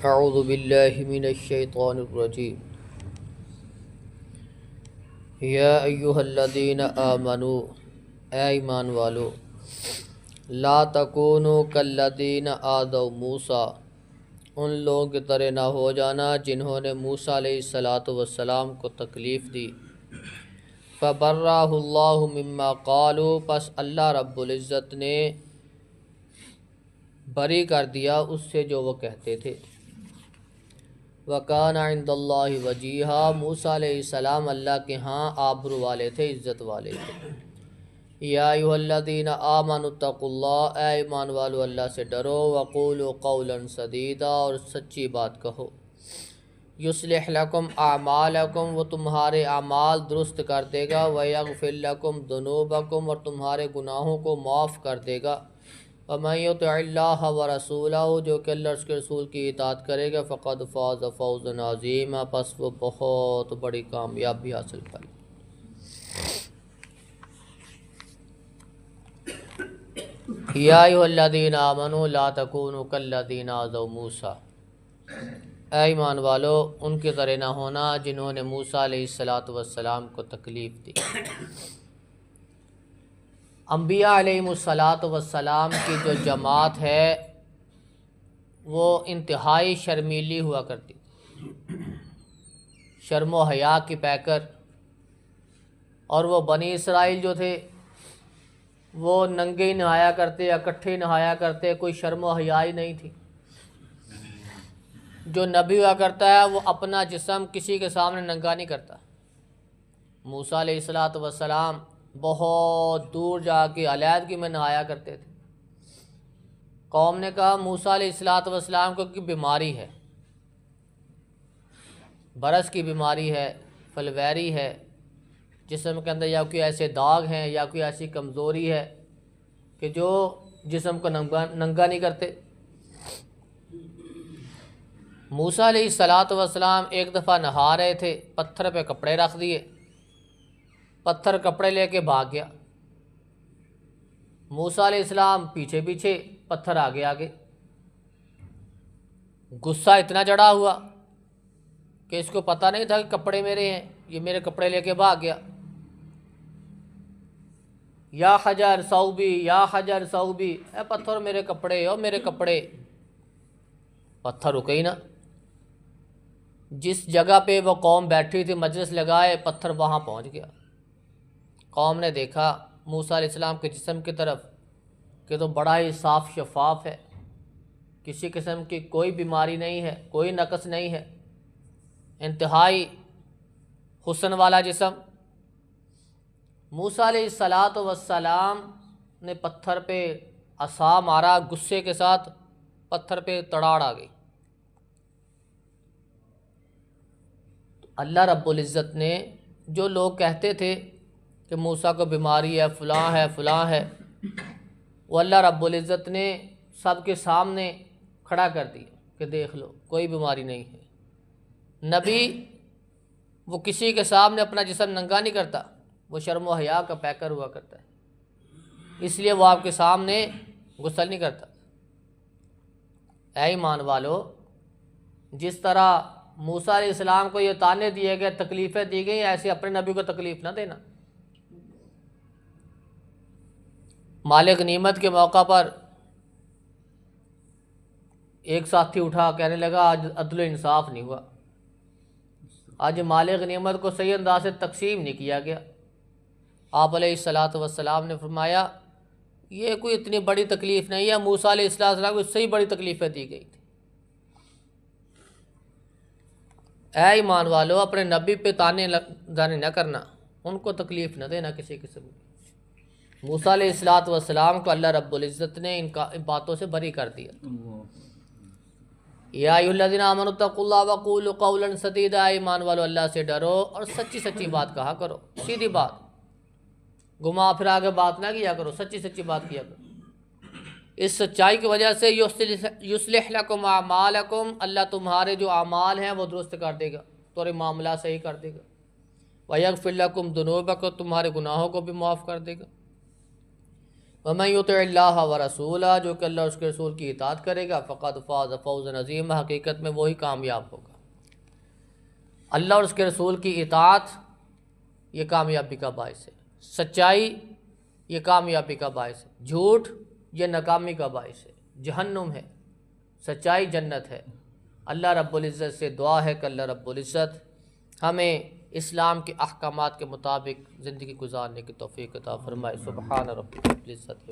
اعوذ باللہ من الشیطان الرجیم یا ایہا الذین آمنوا اے ایمان والو لا تکونوا کالذین آذوا موسیٰ ان لوگوں کی طرح نہ ہو جانا جنہوں نے موسیٰ علیہ السلام کو تکلیف دی فبرأہ اللہ مما قالوا پس اللہ رب العزت نے بری کر دیا اس سے جو وہ کہتے تھے وَكَانَ عِندَ اللَّهِ وَجِيهًا موسیٰ علیہ السلام اللہ کے ہاں آبرو والے تھے، عزت والے تھے۔ یا ایھا الذین آمنوا اتقوا اللہ اے ایمان والو اللہ سے ڈرو وقولوا قولا سدیدا اور سچی بات کہو یصلح لکم اعمالکم وہ تمہارے اعمال درست کر دے گا ویغفر لکم ذنوبکم اور تمہارے گناہوں کو معاف کر دے گا وَمَن يُطِعِ اللَّهَ وَرَسُولَهُ جو کہ اللہ اور اس کے رسول کی اطاعت کرے گا فقد فاز فوزا عظیما پس وہ بہت بڑی کامیابی حاصل کر یا ایھا الذین آمنوا لا تکونوا کالذین آذوا موسیٰ اے ایمان والو ان کی طرح نہ ہونا جنہوں نے موسیٰ علیہ السلام کو تکلیف دی۔ انبیاء علیہ السلام کی جو جماعت ہے وہ انتہائی شرمیلی ہوا کرتی، شرم و حیا کی پیکر، اور وہ بنی اسرائیل جو تھے وہ ننگے ہی نہایا کرتے، اکٹھے نہایا کرتے، کوئی شرم و حیا ہی نہیں تھی۔ جو نبی ہوا کرتا ہے وہ اپنا جسم کسی کے سامنے ننگا نہیں کرتا۔ موسیٰ علیہ السلام بہت دور جا کے علیحدگی میں نہایا کرتے تھے۔ قوم نے کہا موسیٰ علیہ السلام کو کوئی بیماری ہے، برس کی بیماری ہے، فلویری ہے، جسم کے اندر یا کوئی ایسے داغ ہیں یا کوئی ایسی کمزوری ہے کہ جو جسم کو ننگا نہیں کرتے۔ موسیٰ علیہ السلام ایک دفعہ نہا رہے تھے، پتھر پہ کپڑے رکھ دیے، پتھر کپڑے لے کے بھاگ گیا۔ موسیٰ علیہ السلام پیچھے پیچھے، پتھر آگے آگے۔ غصہ اتنا چڑھا ہوا کہ اس کو پتہ نہیں تھا کہ کپڑے میرے ہیں، یہ میرے کپڑے لے کے بھاگ گیا۔ یا حجر ثوبی یا حجر ثوبی، اے پتھر میرے کپڑے، او میرے کپڑے۔ پتھر رکے ہی نہ۔ جس جگہ پہ وہ قوم بیٹھی تھی مجلس لگائے، پتھر وہاں پہنچ گیا۔ قوم نے دیکھا موسیٰ علیہ السلام کے جسم کی طرف کہ تو بڑا ہی صاف شفاف ہے، کسی قسم کی کوئی بیماری نہیں ہے، کوئی نقص نہیں ہے، انتہائی حسن والا جسم۔ موسیٰ علیہ السلام نے پتھر پہ عصا مارا، غصے کے ساتھ پتھر پہ تڑاڑ آ گئی۔ اللہ رب العزت نے جو لوگ کہتے تھے کہ موسیٰ کو بیماری ہے، فلاں ہے، وہ اللہ رب العزت نے سب کے سامنے کھڑا کر دیا کہ دیکھ لو کوئی بیماری نہیں ہے۔ نبی وہ کسی کے سامنے اپنا جسم ننگا نہیں کرتا، وہ شرم و حیا کا پیکر ہوا کرتا ہے، اس لیے وہ آپ کے سامنے غسل نہیں کرتا۔ اے ایمان والو، جس طرح موسیٰ علیہ السلام کو یہ تانے دیے گئے، تکلیفیں دی گئی، ایسے اپنے نبی کو تکلیف نہ دینا۔ مال غنیمت کے موقع پر ایک ساتھی اٹھا کہنے لگا آج عدل و انصاف نہیں ہوا، آج مال غنیمت کو صحیح انداز سے تقسیم نہیں کیا گیا۔ آپ علیہ السلام نے فرمایا یہ کوئی اتنی بڑی تکلیف نہیں ہے، موسیٰ علیہ السلام کو صحیح بڑی تکلیفیں دی گئی تھی۔ اے ایمان والو، اپنے نبی پہ تانے دانے نہ کرنا، ان کو تکلیف نہ دینا کسی قسم کی۔ موسیٰ علیہ السلام کو اللہ رب العزت نے ان باتوں سے بری کر دیا۔ یا ایھا الذین آمنوا اتقوا اللہ وقولوا قولا سدیدا، ایمان والو اللہ سے ڈرو اور سچی سچی بات کہا کرو، سیدھی بات، گھما پھرا کے بات نہ کیا کرو، سچی سچی بات کیا کرو۔ اس سچائی کی وجہ سے یصلح لکم اعمالکم، اللہ تمہارے جو اعمال ہیں وہ درست کر دے گا، تمہارے معاملہ صحیح کر دے گا۔ ویغفر لکم ذنوبکم، تمہارے گناہوں کو بھی معاف کر دے گا۔ ومن یطع اللہ ورسولہ، جو کہ اللہ اور اس کے رسول کی اطاعت کرے گا، فقد فاز فوزا عظیما، حقیقت میں وہی کامیاب ہوگا۔ اللہ اور اس کے رسول کی اطاعت یہ کامیابی کا باعث ہے، سچائی یہ کامیابی کا باعث ہے، جھوٹ یہ ناکامی کا باعث ہے، جہنم ہے، سچائی جنت ہے۔ اللہ رب العزت سے دعا ہے کہ اللہ رب العزت ہمیں اسلام کے احکامات کے مطابق زندگی گزارنے کی توفیق عطا فرمائے۔ سبحان ربک رب العزت